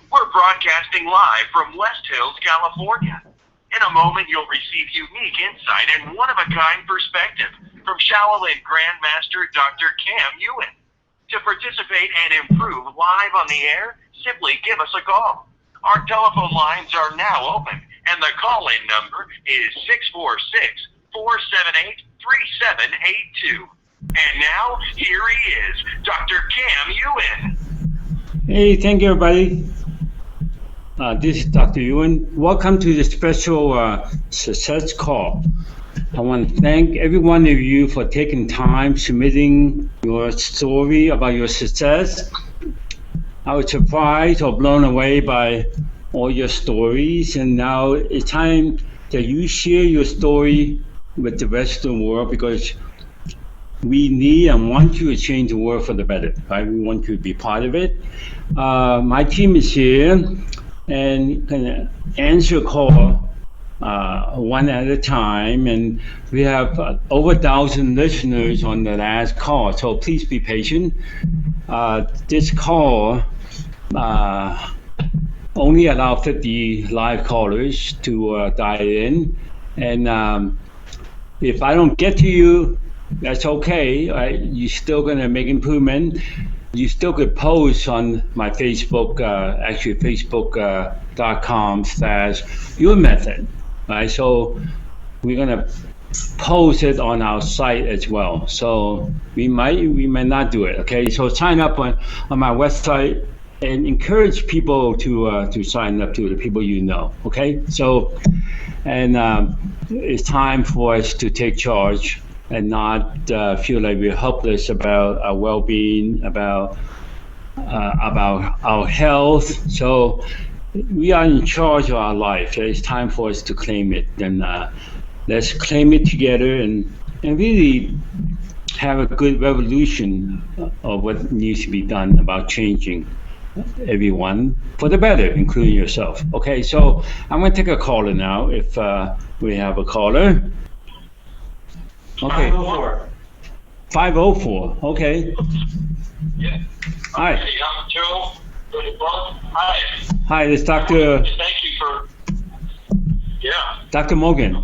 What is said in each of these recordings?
We're broadcasting live from West Hills, California. In a moment, you'll receive unique insight and one-of-a-kind perspective from Shaolin Grandmaster Dr. Yuen. To participate and improve live on the air, simply give us a call. Our telephone lines are now open, and the call-in number is 646-478-3782. And now, here he is, Dr. Yuen. Hey, thank you, everybody. This is Dr. Yuen. Welcome to the special success call. I want to thank every one of you for taking time, submitting your story about your success. I was surprised or blown away by all your stories, and now it's time that you share your story with the rest of the world, because we need and want you to change the world for the better, right? We want you to be part of it. My team is here and can answer call one at a time, and we have over 1,000 listeners on the last call, so please be patient. This call only allow 50 live callers to dial in, and if I don't get to you, that's okay, right? You're still gonna make improvement. You still could post on my Facebook, actually facebook.com/Yuen method, right? So we're gonna post it on our site as well. So we might not do it, okay? So sign up on my website and encourage people to sign up, to the people you know, okay? So, and it's time for us to take charge and not feel like we're helpless about our well-being, about our health. So we are in charge of our life. It's time for us to claim it. And let's claim it together and really have a good revolution of what needs to be done about changing everyone for the better, including yourself. Okay, so I'm going to take a caller now, if we have a caller. Okay. 504. 504. Okay. Yeah. Hi. Hey, I'm Joe. Hi. Hi, it's Dr. Thank you for. Yeah. Dr. Morgan.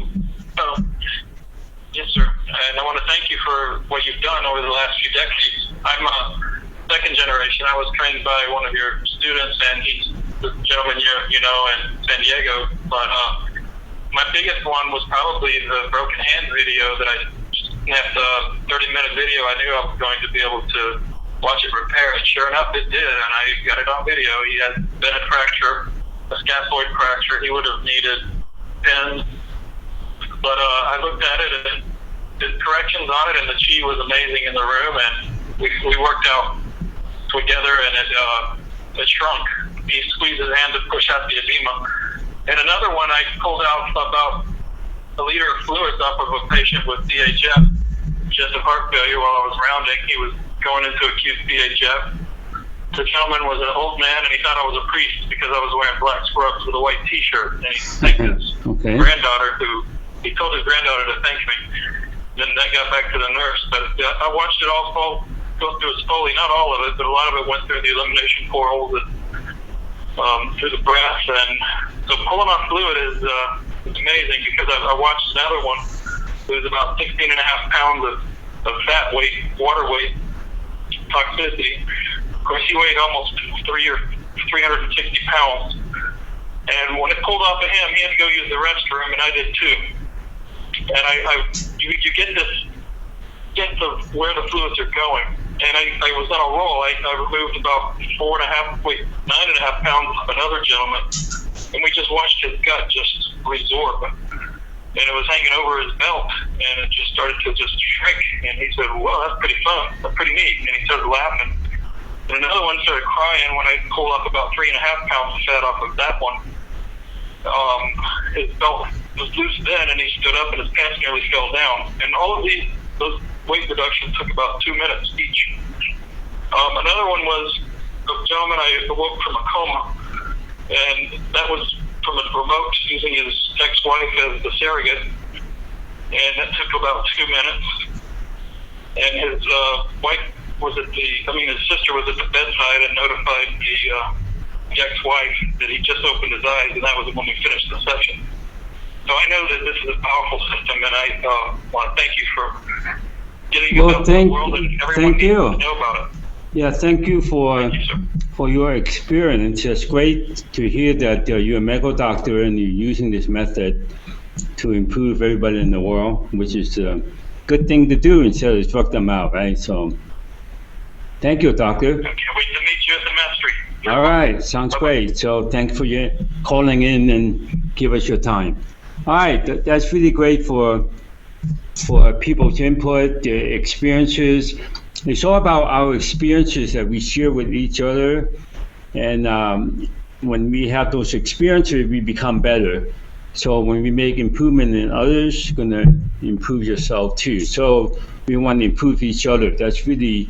Oh, yes, sir. And I want to thank you for what you've done over the last few decades. I'm a second generation. I was trained by one of your students, and he's the gentleman you know in San Diego. But my biggest one was probably the broken hand video that I snapped, a 30-minute video. I knew I was going to be able to watch it repair, and sure enough, it did, and I got it on video. He had bennett fracture, a scaphoid fracture. He would have needed pins, but I looked at it and did corrections on it, and the chi was amazing in the room, and we worked out together, and it shrunk. He squeezed his hand to push out the edema. And another one, I pulled out about a liter of fluids off of a patient with CHF, congestive heart failure, while I was rounding. He was going into acute CHF. The gentleman was an old man, and he thought I was a priest because I was wearing black scrubs with a white T-shirt. And he thanked his granddaughter, he told his granddaughter to thank me. Then that got back to the nurse. But I watched it all go through his Foley, not all of it, but a lot of it went through the elimination portals and through the breath. And so pulling off fluid is amazing, because I watched another one. It was about 16.5 pounds of fat weight, water weight toxicity. Of course, he weighed almost 360 pounds. And when it pulled off of him, he had to go use the restroom, and I did too. And you get this sense of where the fluids are going. And I was on a roll. I removed about 9.5 pounds of another gentleman, and we just watched his gut just resorb. And it was hanging over his belt, and it just started to just shrink. And he said, "Well, that's pretty fun. That's pretty neat." And he started laughing. And another one started crying when I pulled up about 3.5 pounds of fat off of that one. His belt was loose then, and he stood up, and his pants nearly fell down. And all of those weight reductions took about 2 minutes each. Another one was a gentleman I awoke from a coma, and that was from a remote using his ex-wife as the surrogate, and that took about 2 minutes. And his wife was his sister was at the bedside and notified ex-wife that he just opened his eyes, and that was when we finished the session. So I know that this is a powerful system, and I want to thank you for getting it out to the world and everyone needs to know about it. Yeah, thank you for Thank you, sir. for your experience. It's great to hear that you're a medical doctor and you're using this method to improve everybody in the world, which is a good thing to do instead of drug them out, right? So, thank you, doctor. I can't wait to meet you at the mastery. All right, sounds great. So, thanks for your calling in and give us your time. All right, that's really great for people's input, their experiences. It's all about our experiences that we share with each other, and when we have those experiences, we become better. So when we make improvement in others, you're gonna improve yourself too. So we want to improve each other. That's really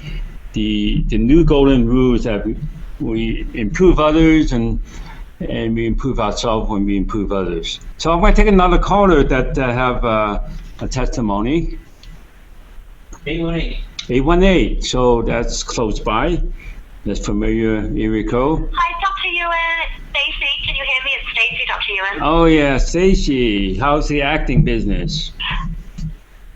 the new golden rule, is that we improve others and we improve ourselves when we improve others. So I'm going to take another caller that have a testimony. 818. So that's close by. That's familiar area code. Hi, Dr. Yuen. It's Stacy. Can you hear me? It's Stacy, Dr. Yuen. Oh yeah, Stacy. How's the acting business?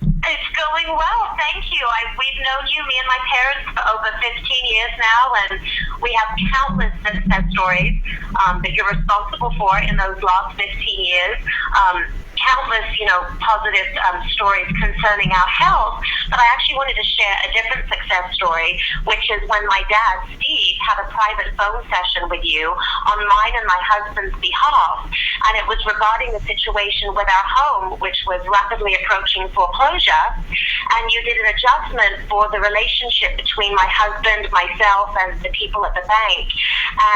It's going well, thank you. We've known you, me and my parents, for over 15 years now, and we have countless success stories that you're responsible for in those last 15 years. Countless, positive stories concerning our health. But I actually wanted to share a different success story, which is when my dad, Steve, had a private phone session with you on mine and my husband's behalf. And it was regarding the situation with our home, which was rapidly approaching foreclosure. And you did an adjustment for the relationship between my husband, myself, and the people at the bank.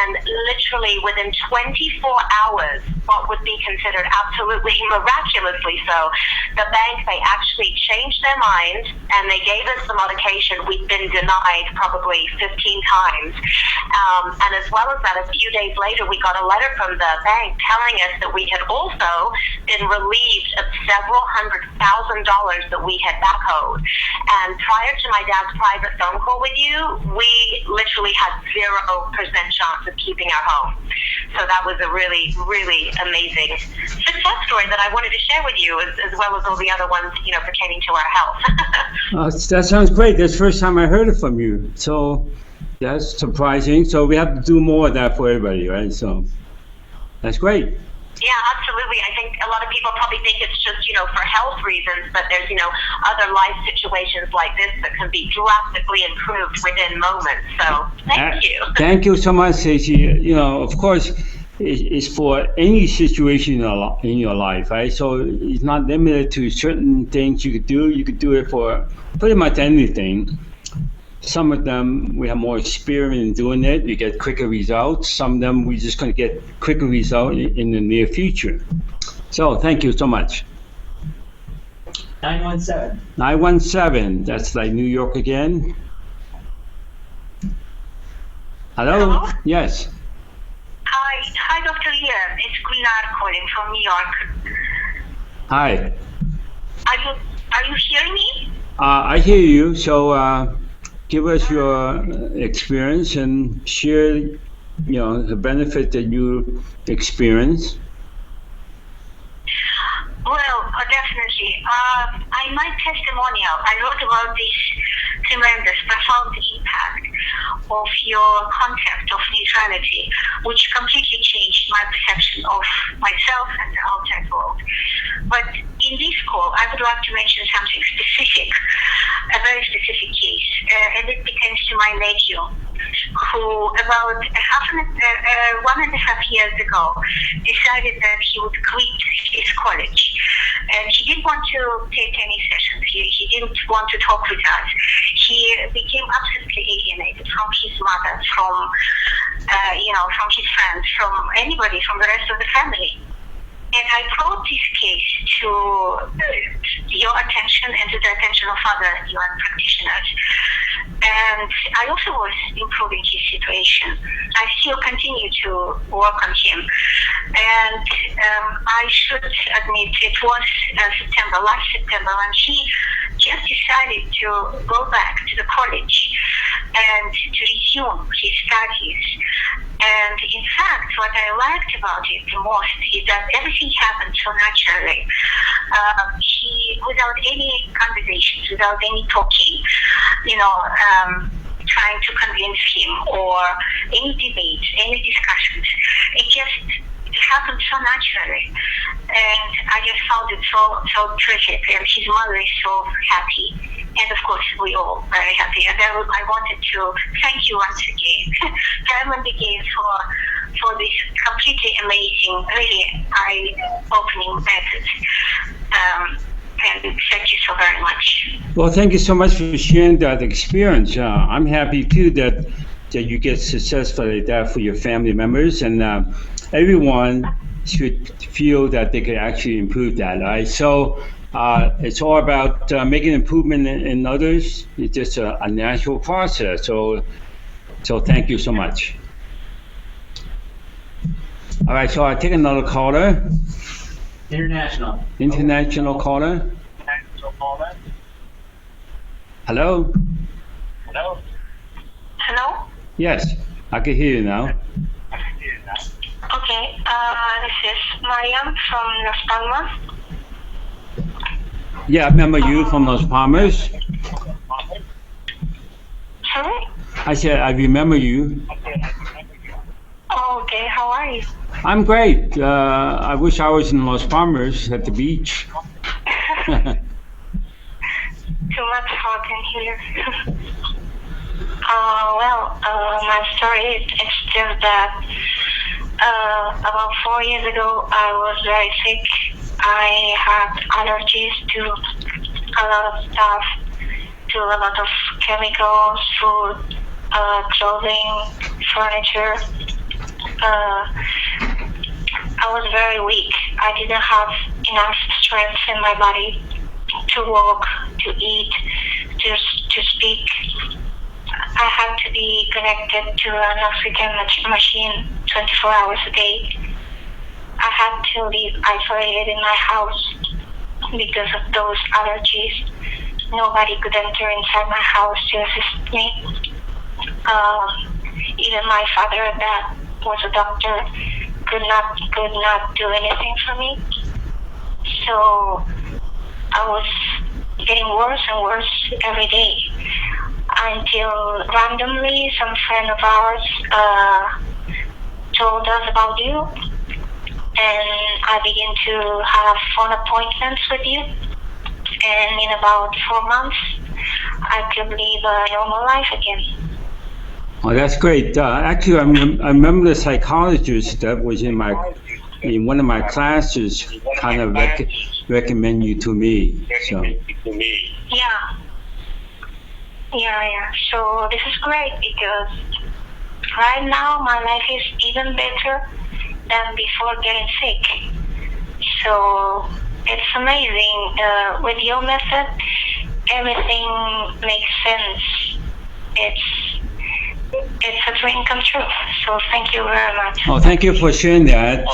And literally within 24 hours, what would be considered absolutely miraculously so, the bank, they actually changed their mind and they gave us the modification we'd been denied probably 15 times. And as well as that, a few days later, we got a letter from the bank telling us that we had also been relieved of several $100,000 that we had back owed. And prior to my dad's private phone call with you, we literally had 0% chance of keeping our home. So that was a really, really amazing success story that I wanted to share with you, as well as all the other ones, pertaining to our health. That sounds great. That's the first time I heard it from you. So that's surprising. So we have to do more of that for everybody, right? So that's great. Yeah, absolutely. I think a lot of people probably think it's just, for health reasons, but there's, other life situations like this that can be drastically improved within moments. So thank you. Thank you so much, Stacey. Of course, it's for any situation in your life, right? So it's not limited to certain things you could do. You could do it for pretty much anything. Some of them we have more experience in doing it. You get quicker results. Some of them we're just going to get quicker results in the near future. So thank you so much. 917. 917. That's like New York again. Hello? Yes. Hi, Dr. Yuen. It's Gwinnett calling from New York. Hi. Are you hearing me? I hear you. So give us your experience and share, the benefit that you experience. Well, definitely. My testimonial, I wrote about this tremendous, profound impact of your concept of neutrality, which completely changed my perception of myself and the outside world. But in this call, I would like to mention something specific, a very specific case, and it pertains to my nephew, who about 1.5 years ago decided that he would quit his college. And he didn't want to take any sessions. He didn't want to talk with us. He became absolutely alienated from his mother, from his friends, from anybody, from the rest of the family. And I brought this case to your attention and to the attention of other UN practitioners. And I also was improving his situation. I still continue to work on him. And I should admit it was last September, when he just decided to go back to the college and to resume his studies. And in fact, what I liked about it the most is that everything happened so naturally. Without any conversations, without any talking, trying to convince him or any debates, any discussions. It just happened so naturally. And I just found it so terrific. And his mother is so happy. And of course, we all very happy. And I wanted to thank you once again, time and again, for this completely amazing, really eye-opening method. And thank you so very much. Well, thank you so much for sharing that experience. I'm happy too that you get successful at that for your family members, and everyone should feel that they can actually improve that. Right? So it's all about making improvement in others. It's just a natural process. So thank you so much. All right, so I take another caller. International caller. Hello? Hello? Yes, I can hear you now. Okay, this is Mariam from Las Palmas. Yeah, I remember you from Los Palmas. Sorry? I said I remember you. Oh, okay, how are you? I'm great. I wish I was in Los Palmas at the beach. Too much hot in here. My story is just that about 4 years ago I was very sick. I had allergies to a lot of stuff, to a lot of chemicals, food, clothing, furniture. I was very weak. I didn't have enough strength in my body to walk, to eat, to speak. I had to be connected to an oxygen machine 24 hours a day. I had to live isolated in my house because of those allergies. Nobody could enter inside my house to assist me. Even my father, that was a doctor, could not do anything for me. So I was getting worse and worse every day until randomly some friend of ours told us about you, and I began to have phone appointments with you, and in about 4 months I could live a normal life again. Oh, that's great. Actually, I remember the psychologist that was in one of my classes kind of recommend you to me. So. Yeah. So this is great because right now my life is even better than before getting sick. So it's amazing. With your method, everything makes sense. It's a dream come true. So thank you very much. Oh, thank you for sharing that.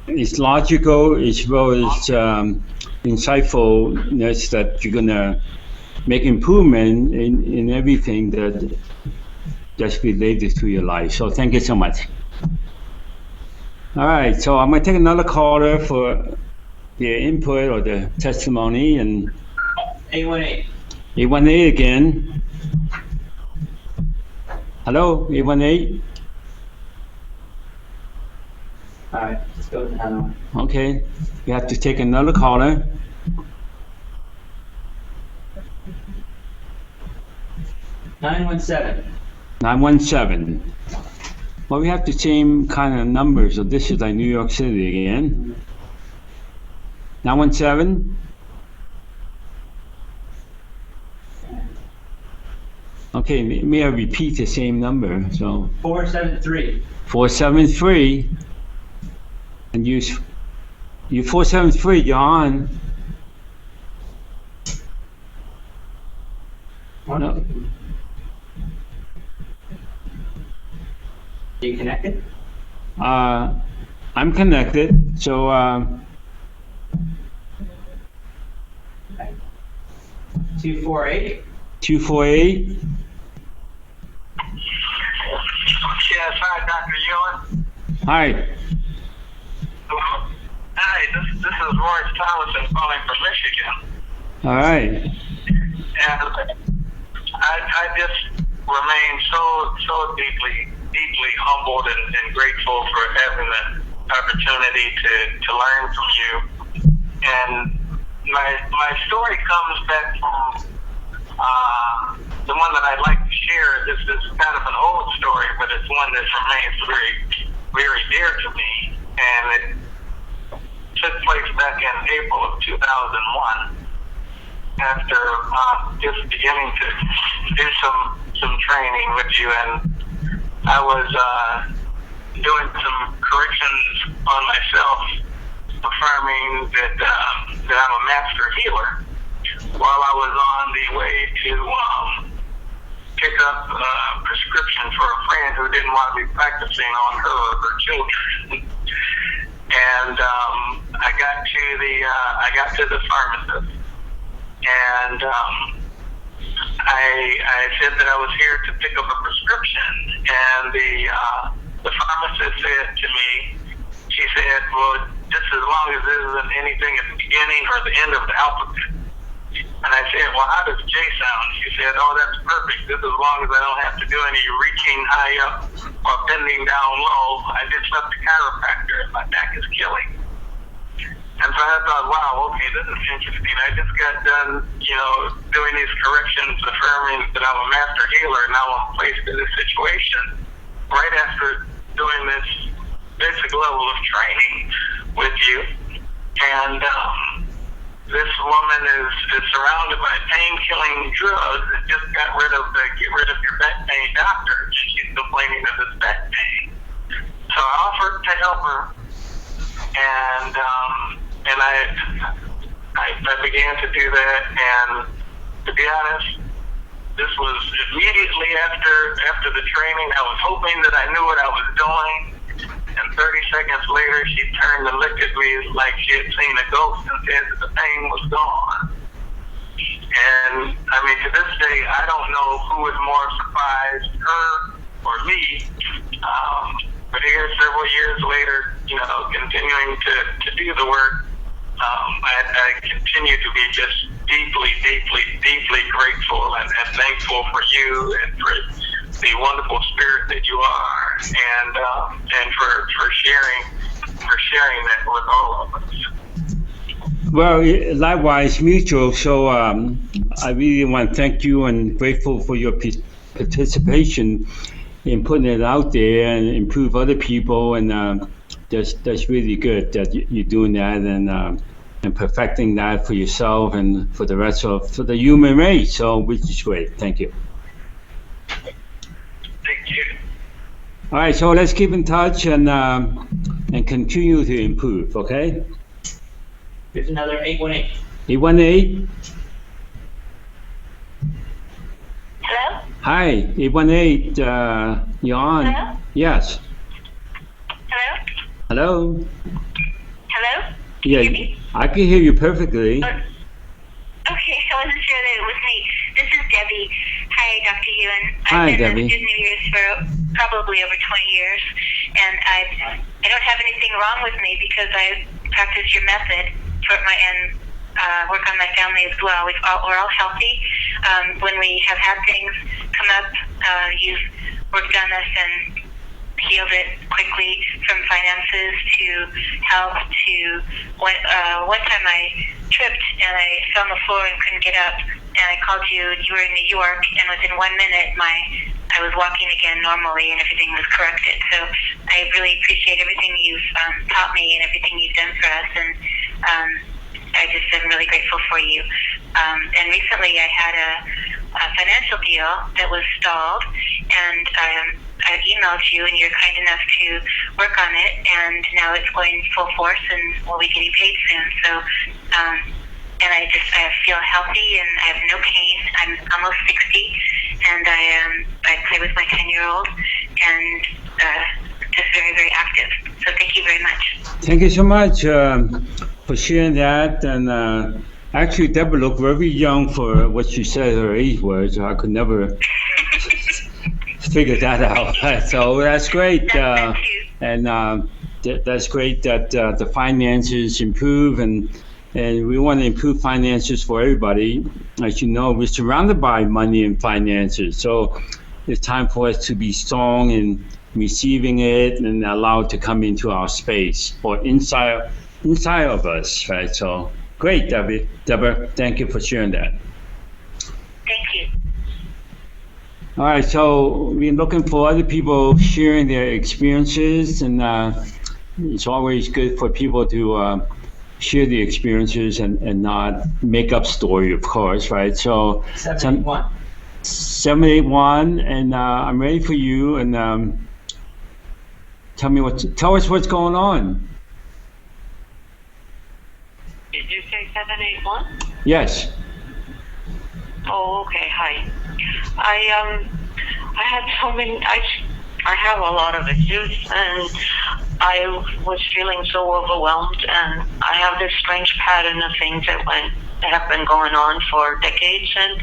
It's logical as well as insightfulness that you're gonna make improvement in everything that's related to your life. So thank you so much. All right, so I'm gonna take another caller for their input or the testimony, and 818. 818 again. Hello, 818. All right, let's go to another one. Okay, we have to take another caller. 917. 917. Well, we have the same kind of numbers, so this is like New York City again. 917. Okay, may I repeat the same number? So 473. 473. And you 473, you're on. No. Are you connected? I'm connected, so 248. 248. Yes, hi, Dr. Yuen. Hi. Hello. Hi, this is Royce Thomason calling from Michigan. All right. And I just remain so deeply humbled and grateful for having the opportunity to learn from you. And my story comes back from the one that I'd like to share. This is kind of an old story, but it's one that remains very dear to me. And it took place back in April of 2001. After just beginning to do some training with you, and I was doing some corrections on myself, affirming that I'm a master healer, while I was on the way to pick up a prescription for a friend who didn't want to be practicing on her or her children. And I got to the pharmacist. And I said that I was here to pick up a prescription, and the pharmacist said to me, she said, well, just as long as there isn't anything at the beginning or the end of the alphabet. And I said, well, how does J sound? She said, oh, that's perfect. Just as long as I don't have to do any reaching high up or bending down low. I just left the chiropractor and my back is killing. And so I thought, wow, okay, this is interesting. I just got done, doing these corrections, affirming that I'm a master healer, and now I'm placed in this situation right after doing this basic level of training with you. And this woman is surrounded by pain-killing drugs and just got rid of the get rid of your back pain doctor, and she's complaining of this back pain. So I offered to help her, and I began to do that, and to be honest, this was immediately after the training. I was hoping that I knew what I was doing, and 30 seconds later, she turned and looked at me like she had seen a ghost and said that the pain was gone. And I mean, to this day, I don't know who was more surprised, her or me. But here, several years later, continuing to do the work, I continue to be just deeply grateful and thankful for you and for the wonderful spirit that you are, and for sharing that with all of us. Well, likewise, mutual. So I really want to thank you and grateful for your participation in putting it out there and improve other people. And that's really good that you're doing that and perfecting that for yourself and for the rest of for the human race. So, which is great. Thank you. Thank you. All right. So let's keep in touch and continue to improve. Okay. Here's another 818. 818. Hello? Hi, 818. You're on. Hello? Yes. Hello? Hello. Hello? Can Yeah, you hear me? I can hear you perfectly. Okay, I wasn't sure that it was me. This is Debbie. Hi, Dr. Yuen. Hi, I've been Debbie. a student of yours for probably over 20 years, and I don't have anything wrong with me because I practice your method and work on my family as well. We're all healthy. When we have had things come up, you've worked on us and healed it quickly, from finances to health to one time I tripped and I fell on the floor and couldn't get up, and I called you. You were in New York, and within 1 minute I was walking again normally and everything was corrected. So I really appreciate everything you've taught me and everything you've done for us, and I just am really grateful for you. And recently I had a financial deal that was stalled, and I emailed you, and you're kind enough to work on it, and now it's going full force, and we'll be getting paid soon. So, and I feel healthy, and I have no pain. I'm almost 60, and I play with my 10-year-old, and just very active. So thank you very much. Thank you so much for sharing that. And actually, Deborah looked very young for what she said her age was. I could never figured that out. So that's great. Thank you. And that's great that the finances improve, and we want to improve finances for everybody. As you know, we're surrounded by money and finances, so it's time for us to be strong in receiving it and allow it to come into our space or inside of us, right? So great, Deborah. Thank you for sharing that. Thank you. All right, so we're looking for other people sharing their experiences, and it's always good for people to share the experiences and not make up story, of course, right? So 781. 781, and I'm ready for you, and tell us what's going on. Did you say 781? Yes. Oh, okay. Hi. I had so many. I have a lot of issues, and I was feeling so overwhelmed, and I have this strange pattern of things that have been going on for decades, and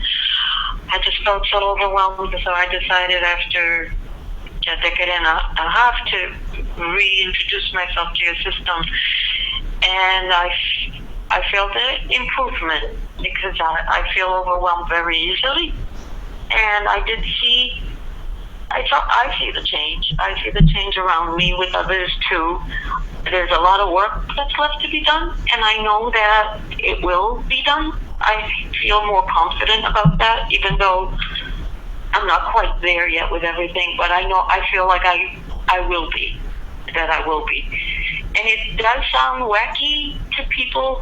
I just felt so overwhelmed. So I decided after a decade and a half to reintroduce myself to your system, and I felt an improvement because I feel overwhelmed very easily. And I see the change. I see the change around me with others too. There's a lot of work that's left to be done, and I know that it will be done. I feel more confident about that, even though I'm not quite there yet with everything, but I feel like I will be. And it does sound wacky to people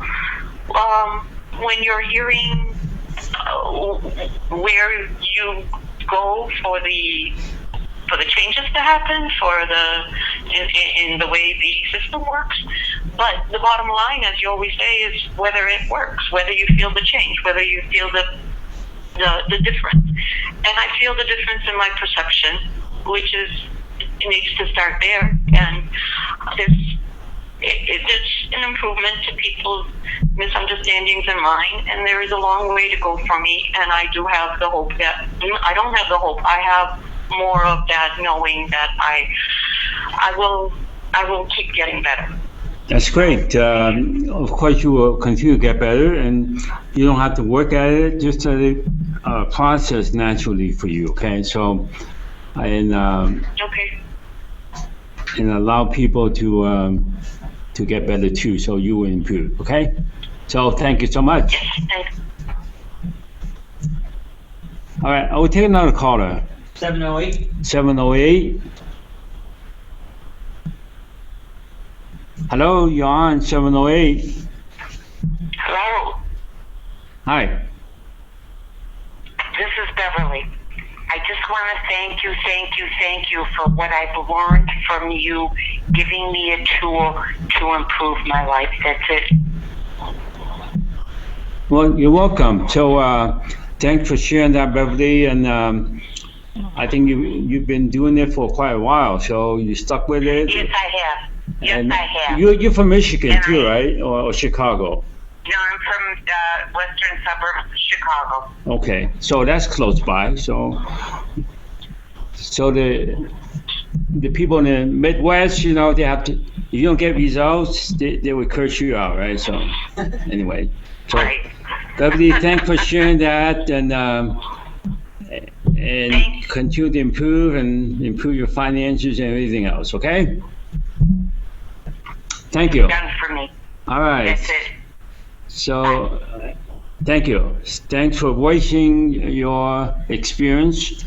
when you're hearing where you go for the changes to happen, in the way the system works. But the bottom line, as you always say, is whether it works, whether you feel the change, whether you feel the difference. And I feel the difference in my perception, which it needs to start there. And it's an improvement to people's misunderstandings and mine, and there is a long way to go for me, and I do have the hope that, I don't have the hope, I have more of that knowing that I will keep getting better. That's great. Of course, you will continue to get better, and you don't have to work at it, just let it process naturally for you, okay? So, Okay. and allow people to get better too, so you will improve, okay? So thank you so much. Yes, thanks. All right, I will take another caller. 708. 708. Hello, you're on 708. Hello, Hi. this is Beverly. I just want to thank you for what I've learned from you, giving me a tool to improve my life. That's it. Well, you're welcome. So thanks for sharing that, Beverly. And I think you've been doing it for quite a while, so you stuck with it. Yes, I have. Yes, And I have. You're from Michigan And too, right? Or Chicago? No, I'm from the western suburbs of Chicago. Okay, so that's close by. So the people in the Midwest, you know, they have to. If you don't get results, they will curse you out, right? So anyway, so Right. Beverly, thanks for sharing that, and Thanks. continue to improve your finances and everything else. Okay. Thank you. Done for me. All right. That's it. So, thank you. Thanks for voicing your experience.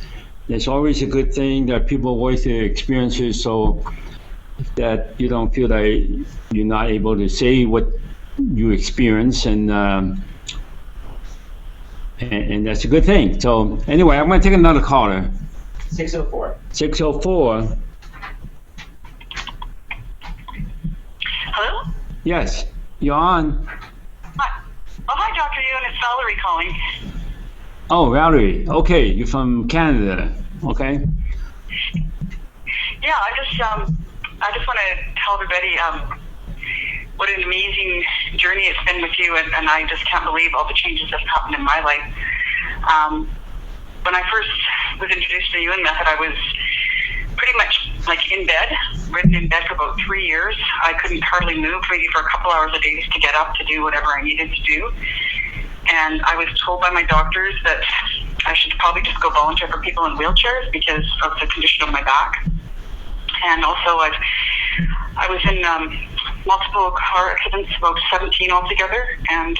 It's always a good thing that people voice their experiences, so that you don't feel like you're not able to say what you experience, and that's a good thing. So, anyway, I'm going to take another caller. 604. 604. Hello? Yes, you're on. Hi. Oh, hi, Dr. Yuen. It's Valerie calling. Oh, Valerie. Okay, you're from Canada. Okay. Yeah, I just want to tell everybody what an amazing journey it's been with you, and I just can't believe all the changes that have happened in my life. When I first was introduced to the Yuen method, I was pretty much like in bed, written in bed for about 3 years. I couldn't hardly move, maybe for a couple hours a day just to get up to do whatever I needed to do. And I was told by my doctors that I should probably just go volunteer for people in wheelchairs because of the condition of my back. And also I was in multiple car accidents, about 17 altogether, and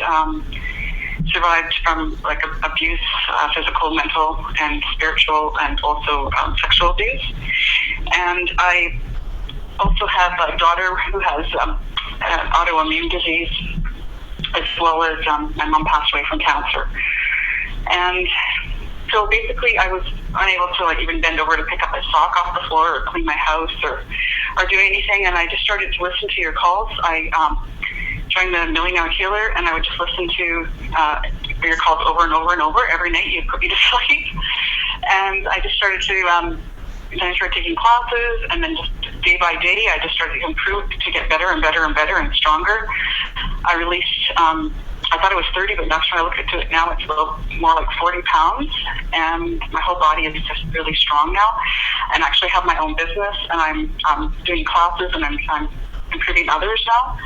survived from like abuse, physical, mental, and spiritual, and also sexual abuse. And I also have a daughter who has autoimmune disease, as well as my mom passed away from cancer. And so basically I was unable to like even bend over to pick up a sock off the floor or clean my house or do anything. And I just started to listen to your calls. I joined the Millionaire Healer, and I would just listen to your calls over and over and over. Every night you'd put me to sleep. And I just started to, then I started taking classes, and then just day by day, I just started to improve, to get better and better and better and stronger. I released, I thought it was 30, but that's when I look into it now, it's a little more like 40 pounds, and my whole body is just really strong now. And I actually have my own business, and I'm doing classes, and I'm improving others now.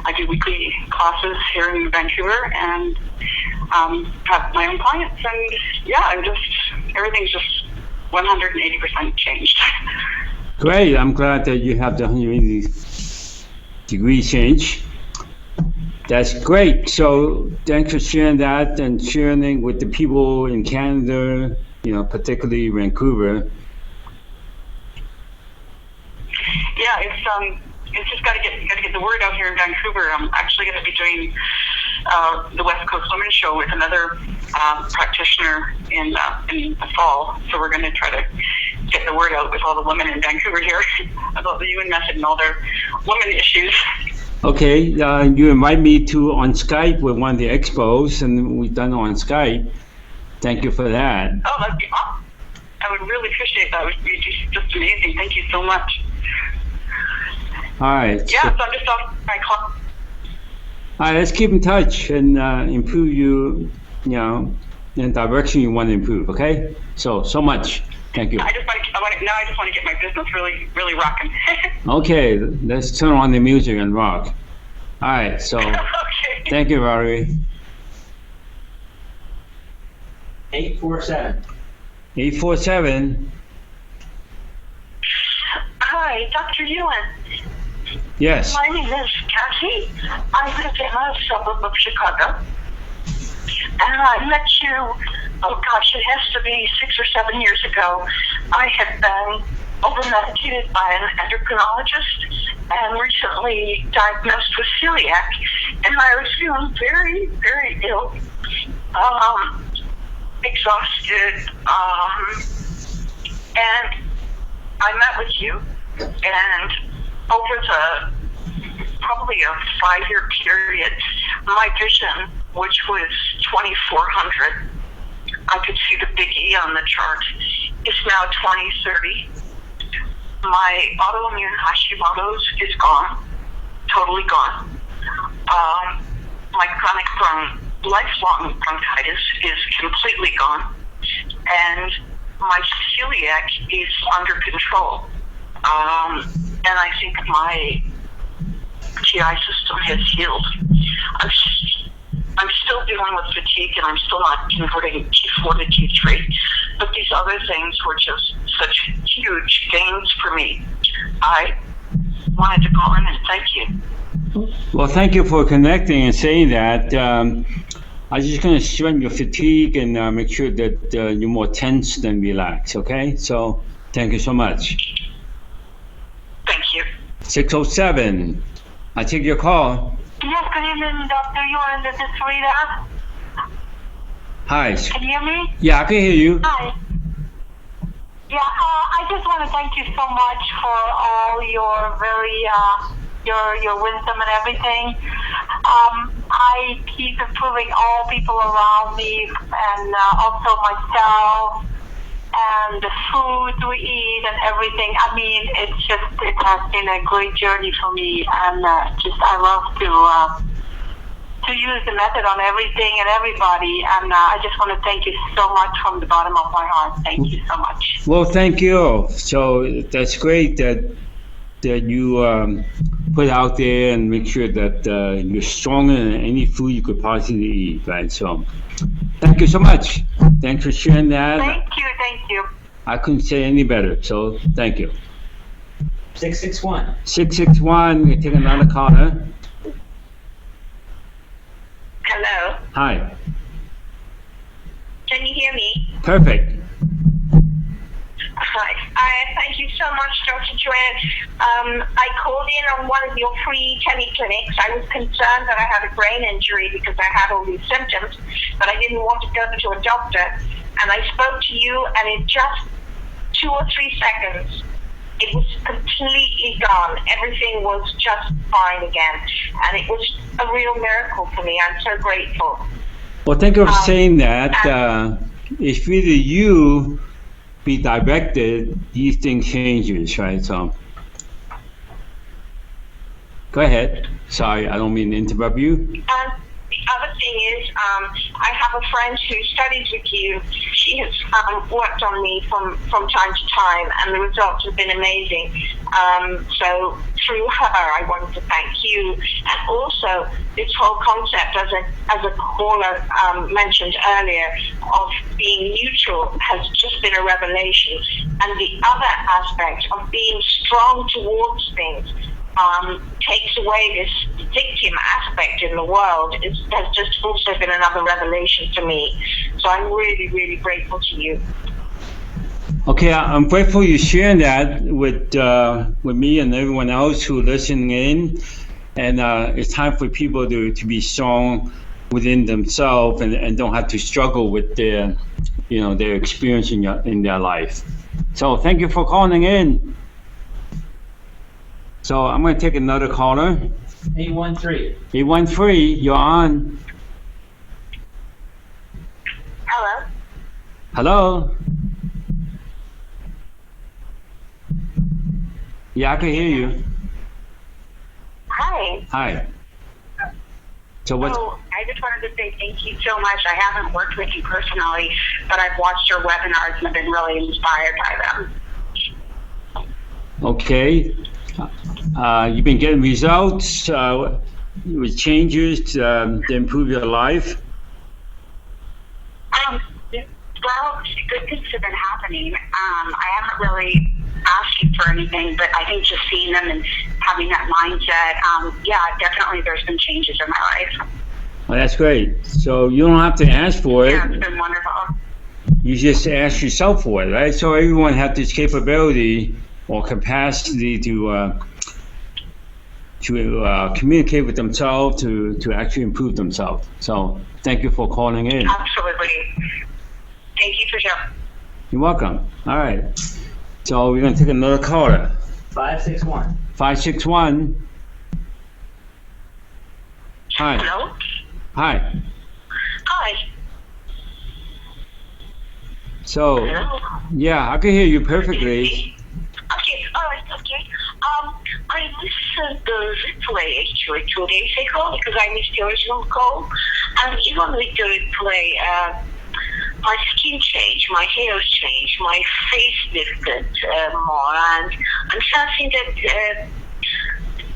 I do weekly classes here in Vancouver, and have my own clients, and yeah, everything's just 180% changed. Great. I'm glad that you have the 180 degree change. That's great. So thanks for sharing that and sharing with the people in Canada, particularly Vancouver. Yeah, it's just got to get the word out here in Vancouver. I'm actually going to be doing the West Coast Women's Show with another practitioner in the fall. So we're going to try to get the word out with all the women in Vancouver here about the Yuen method and all their women issues. Okay, you invite me to on Skype with one of the expos, and we've done it on Skype. Thank you for that. Oh, that'd be awesome. I would really appreciate that. It would be just amazing. Thank you so much. All right. Yeah, so I'm just off my call. All right, let's keep in touch and improve you, in the direction you want to improve, okay? So much. Thank you. I just want to get my business really, really rocking. Okay, let's turn on the music and rock. All right, so Okay. Thank you, Valerie. 847. 847. Hi, Dr. Yuen. Yes. My name is Kathy. I live in a suburb of Chicago. And I met you, oh gosh, it has to be 6 or 7 years ago. I had been over-medicated by an endocrinologist and recently diagnosed with celiac. And I was feeling very, very ill, exhausted, and I met with you, and over the probably a 5-year period, my vision, which was 2400, I could see the big E on the chart, is now 2030. My autoimmune Hashimoto's is gone, totally gone. My chronic lifelong bronchitis is completely gone, and my celiac is under control. And I think my GI system has healed. I'm still dealing with fatigue, and I'm still not converting T4 to T3, but these other things were just such huge gains for me. I wanted to call in and thank you. Well, thank you for connecting and saying that. I'm just going to strengthen your fatigue and make sure that you're more tense than relaxed, okay? So thank you so much. Thank you. 607. I take your call. Yes, good evening, Dr. Yuen. This is Rita. Hi. Can you hear me? Yeah, I can hear you. Hi. Yeah, I just want to thank you so much for all your your wisdom and everything. I keep improving all people around me and also myself and the food we eat and everything. I mean, it has been a great journey for me, and I love to use the method on everything and everybody. And I just want to thank you so much from the bottom of my heart. Thank you so much. Well, thank you. So that's great that you put out there and make sure that you're stronger than any food you could possibly eat, right? So thank you so much. Thanks for sharing that. Thank you. I couldn't say any better, so thank you. 661. 661, we take another caller. Hello. Hi. Can you hear me? Perfect. Hi. Thank you so much, Dr. Yuen. I called in on one of your free teleclinics. I was concerned that I had a brain injury because I had all these symptoms, but I didn't want to go to a doctor. And I spoke to you, and in just 2 or 3 seconds, it was completely gone. Everything was just fine again. And it was a real miracle for me. I'm so grateful. Well, thank you for saying that. If either you be directed, these things changes, right? So, go ahead. Sorry, I don't mean to interrupt you. The other thing is, I have a friend who studies with you. She has worked on me from time to time, and the results have been amazing. So through her, I wanted to thank you. And also, this whole concept, as a caller mentioned earlier, of being neutral has just been a revelation. And the other aspect of being strong towards things takes away this victim aspect in the world. Has just also been another revelation to me. So I'm really, really grateful to you. Okay, I'm grateful you sharing that with me and everyone else who listening in. And it's time for people to be strong within themselves and don't have to struggle with their experience in their life. So thank you for calling in. So I'm going to take another caller. 813. 813, you're on. Hello. Hello? Yeah, I can hear you. Hi. Hi. So what's... So I just wanted to say thank you so much. I haven't worked with you personally, but I've watched your webinars and I've been really inspired by them. Okay. You've been getting results with changes to improve your life? Well, good things have been happening. I haven't really asked you for anything, but I think just seeing them and having that mindset, definitely there's been changes in my life. Well, that's great. So you don't have to ask for it. Yeah, it's been wonderful. You just ask yourself for it, right? So everyone has this capability or capacity to communicate with themselves, to actually improve themselves. So thank you for calling in. Absolutely. Thank you for sharing. You're welcome. All right. So we're going to take another caller. 561. 561. Hi. Hello. Hi. Hi. So, Hello. yeah, I can hear you perfectly. Okay. All right. Okay. I listened to the replay actually 2 days ago because I missed the original call, and even with the replay, my skin changed, my hair changed, my face lifted more, and I'm sensing that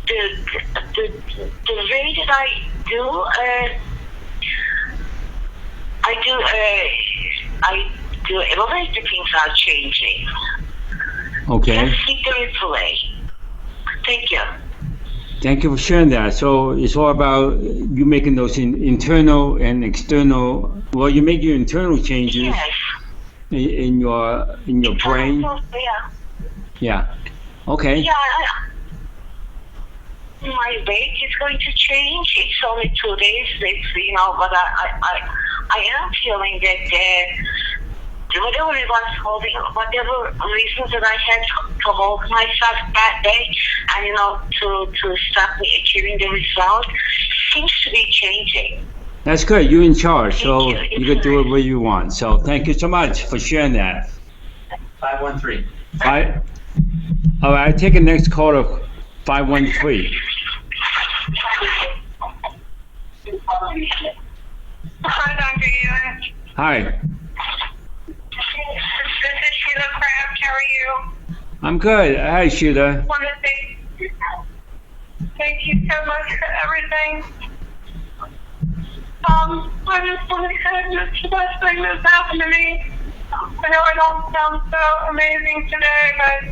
the way that I do elevator things are changing. Okay. Let's see the replay. Thank you. Thank you for sharing that. So it's all about you making those internal and external. Well, you make your internal changes Yes. in your brain. Yeah. Yeah. Okay. Yeah. My weight is going to change. It's only 2 days, but I am feeling that whatever it was holding, whatever reasons that I had to hold myself that day, and to stop me achieving the result, seems to be changing. That's good. You're in charge, so Thank you. you can do it where you want. So thank you so much for sharing that. 513. All right, I take the next call of 513. Hi, Dr. Yuen. Hi. This is Sheila Kraft. How are you? I'm good. Hi, Sheila. Want to say thank you so much for everything. I just want to say it's the best thing that's happened to me. I know I don't sound so amazing today, but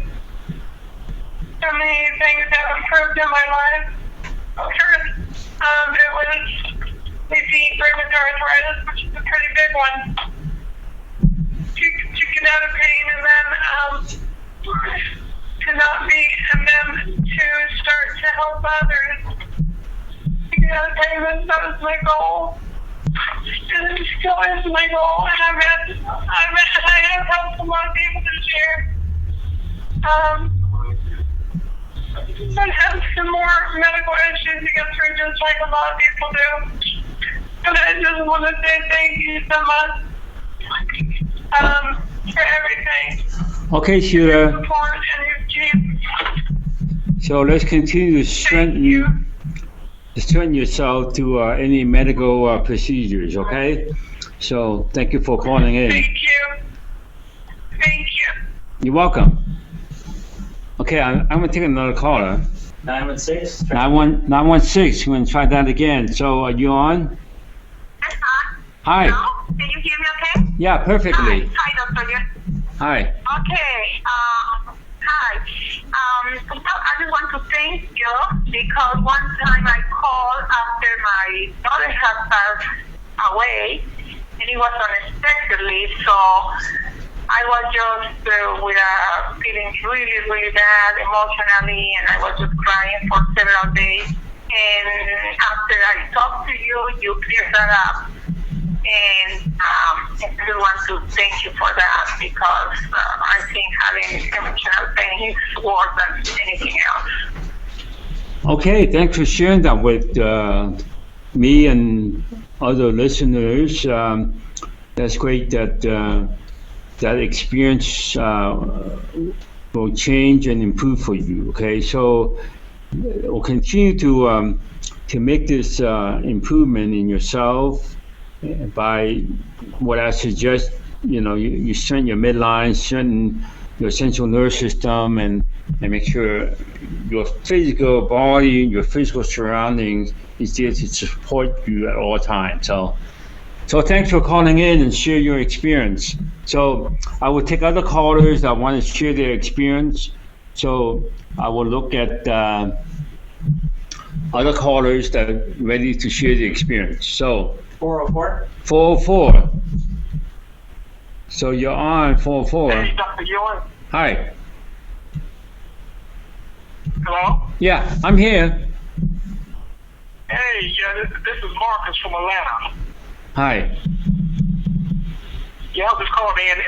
so many things have improved in my life. First, it was maybe rheumatoid arthritis, which is a pretty big one. To get out of pain, and then to not be, and then to start to help others. To get out of pain, that was my goal. And it still is my goal, and I have helped a lot of people this year. I have some more medical issues to get through, just like a lot of people do. And I just want to say thank you so much for everything. Okay, Your Sheila. support and your team. So let's continue to strengthen yourself to any medical procedures, okay? So thank you for calling in. Thank you. Thank you. You're welcome. Okay, I'm going to take another caller. 916. 916, we're going to try that again. So are you on? Yes, sir. Hi. Hello? Can you hear me okay? Yeah, perfectly. Hi, Dr. Yuen. Hi. Okay. Hi. I just want to thank you because one time I called after my daughter had passed away, and it was unexpectedly, so I was just feeling really, really bad emotionally, and I was just crying for several days. And after I talked to you, you cleared that up. And I really want to thank you for that because I think having emotional pain is worse than anything else. Okay, thanks for sharing that with me and other listeners. That's great that that experience will change and improve for you. Okay, so we'll continue to make this improvement in yourself by what I suggest. You strengthen your midline, strengthen your central nervous system, and make sure your physical body, your physical surroundings is there to support you at all times. So thanks for calling in and share your experience. So I will take other callers that want to share their experience. So I will look at other callers that are ready to share the experience. So 404. 404. So you're on 404. Hey, Dr. Yuen. Hi. Hello? Yeah, I'm here. Hey, yeah, this is Marcus from Atlanta. Hi. Yeah, I was just calling in. I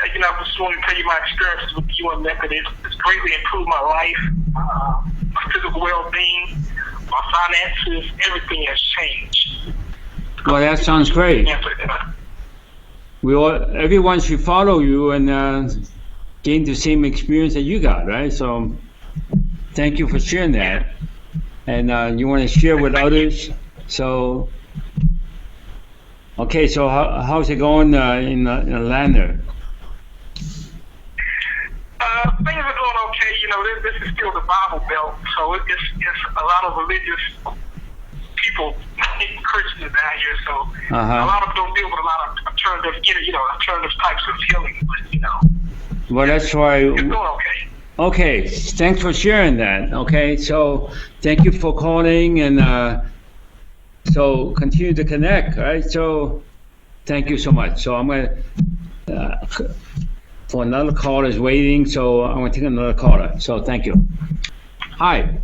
just want to tell you my experiences with you and method. It's greatly improved my life, my physical well-being, my finances, everything has changed. Well, that sounds great. Everyone should follow you and gain the same experience that you got, right? So thank you for sharing that. And you want to share with others. So, okay, so how's it going in Atlanta? Things are going okay. This is still the Bible Belt, so it's a lot of religious people, Christians out here. So a lot of them don't deal with a lot of alternative types of healing. But well, that's why. It's going okay. Okay, thanks for sharing that. Okay, so thank you for calling, and so continue to connect. Right. So thank you so much. So I'm gonna. For another caller is waiting, so I'm going to take another caller. So thank you. Hi.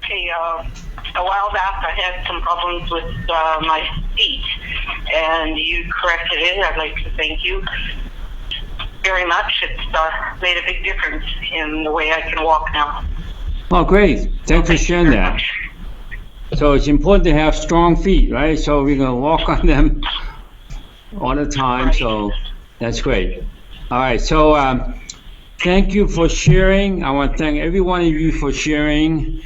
Hey, a while back I had some problems with my feet, and you corrected it. I'd like to thank you very much. It's made a big difference in the way I can walk now. Oh, great. Thanks for sharing that. Much. So it's important to have strong feet, right? So we're going to walk on them all the time. Right. So that's great. All right, so thank you for sharing. I want to thank every one of you for sharing,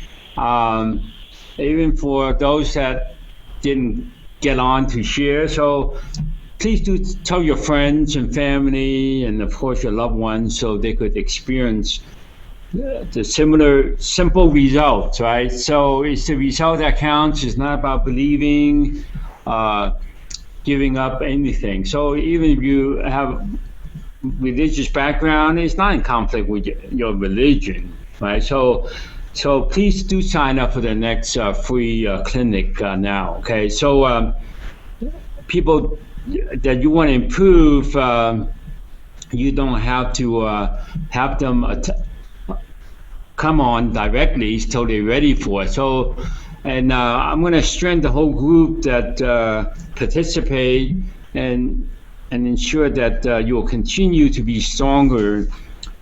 even for those that didn't get on to share. So please do tell your friends and family, and of course your loved ones, so they could experience the similar simple results, right? So it's the result that counts. It's not about believing, giving up anything. So even if you have religious background, it's not in conflict with your religion, right? So please do sign up for the next free clinic now, okay? So people that you want to improve, you don't have to have them come on directly till they're ready for it. So, and I'm going to strengthen the whole group that participate and ensure that you will continue to be stronger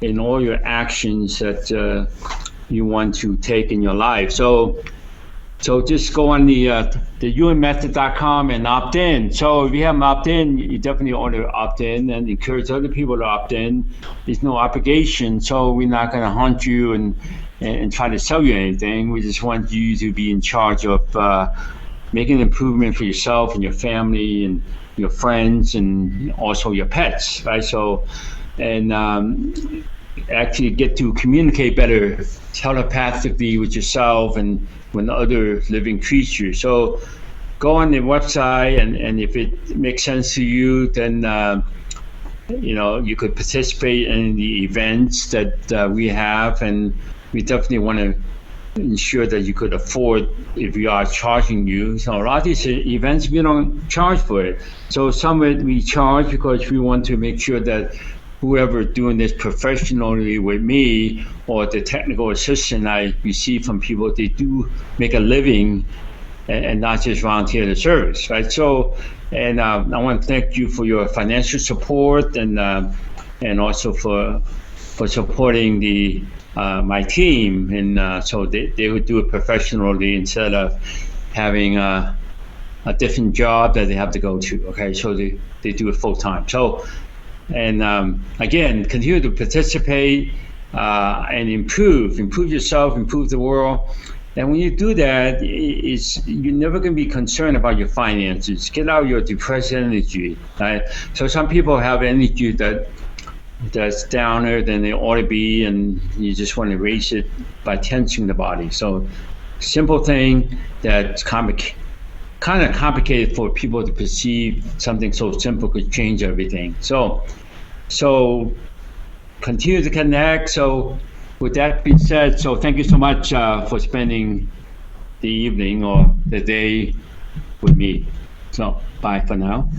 in all your actions that you want to take in your life. So just go on the yuenmethod.com and opt in. So if you haven't opted in, you definitely ought to opt in and encourage other people to opt in. There's no obligation, so we're not going to hunt you and try to sell you anything. We just want you to be in charge of making an improvement for yourself and your family and your friends and also your pets, right? So, and actually get to communicate better telepathically with yourself and with other living creatures. So go on the website, and if it makes sense to you, then you could participate in the events that we have, and we definitely want to ensure that you could afford if we are charging you. So a lot of these events we don't charge for it. So some of it we charge because we want to make sure that whoever doing this professionally with me or the technical assistant I receive from people, they do make a living and not just volunteer the service, right? So, and I want to thank you for your financial support and also for supporting my team, and so they would do it professionally instead of having a different job that they have to go to. Okay, so they do it full time. So. And again, continue to participate and improve yourself, improve the world. And when you do that, you're never going to be concerned about your finances. Get out your depressed energy, right? So some people have energy that's downer than they ought to be, and you just want to raise it by tensing the body. So simple thing that's kind of complicated for people to perceive. Something so simple could change everything. So continue to connect. So with that being said, so thank you so much for spending the evening or the day with me. So bye for now.